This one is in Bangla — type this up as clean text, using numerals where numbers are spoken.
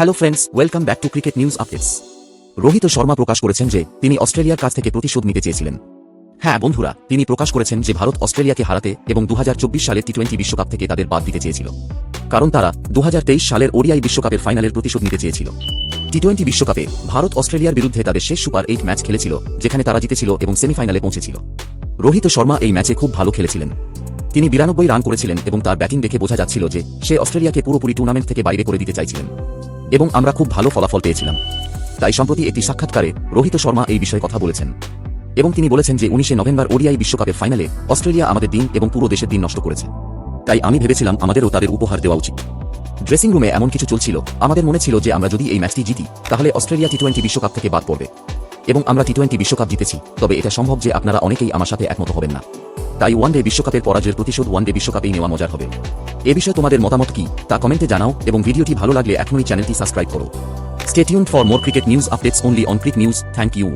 Hello friends, welcome back to cricket news updates. Rohit Sharma প্রকাশ করেছেন যে তিনি অস্ট্রেলিয়ার কাছ থেকে প্রতিশোধ নিতে চেয়েছিলেন। হ্যাঁ বন্ধুরা, তিনি প্রকাশ করেছেন যে ভারত অস্ট্রেলিয়াকে হারাতে এবং 2024 সালের টি-20 বিশ্বকাপ থেকে তাদের বাদ দিতে চেয়েছিল, কারণ তারা 2023 সালের ওডিআই বিশ্বকাপের ফাইনালের প্রতিশোধ নিতে চেয়েছিল। টি-20 বিশ্বকাপে ভারত অস্ট্রেলিয়ার বিরুদ্ধে তাদের শেষ সুপার 8 ম্যাচ খেলেছিল, যেখানে তারা জিতেছিল এবং সেমিফাইনালে পৌঁছেছিল। রোহিত শর্মা এই ম্যাচে খুব ভালো খেলেছিলেন। তিনি 92 রান করেছিলেন এবং তার ব্যাটিং দেখে বোঝা যাচ্ছিল যে সে অস্ট্রেলিয়াকে পুরোপুরি টুর্নামেন্ট থেকে বাইরে করে দিতে চাইছিলেন, এবং আমরা খুব ভালো ফলাফল পেয়েছিলাম। তাই সম্প্রতি একটি সাক্ষাৎকারে রোহিত শর্মা এই বিষয়ে কথা বলেছেন, এবং তিনি বলেছেন যে 19 নভেম্বর ওডিআই বিশ্বকাপের ফাইনালে অস্ট্রেলিয়া আমাদের দিন এবং পুরো দেশের দিন নষ্ট করেছে। তাই আমি ভেবেছিলাম আমাদেরও তাদের উপহার দেওয়া উচিত। ড্রেসিং রুমে এমন কিছু চলছিল, আমাদের মনে ছিল যে আমরা যদি এই ম্যাচটি জিতি তাহলে অস্ট্রেলিয়া টি-20 বিশ্বকাপ থেকে বাদ পড়বে, এবং আমরা টি-20 বিশ্বকাপ জিতেছি। তবে এটা সম্ভব যে আপনারা অনেকেই আমার সাথে একমত হবেন না। তাই ওয়ানডে বিশ্বকাপের পরাজয়ের প্রতিশোধ ওয়ানডে বিশ্বকাপেই নেওয়া মজার হবে। এ বিষয়ে তোমাদের মতামত কি তা কমেন্টে জানাও, এবং ভিডিওটি ভালো লাগলে এখনই চ্যানেলটি সাবস্ক্রাইব করো। Stay tuned for more cricket news updates only on Crick News. Thank you.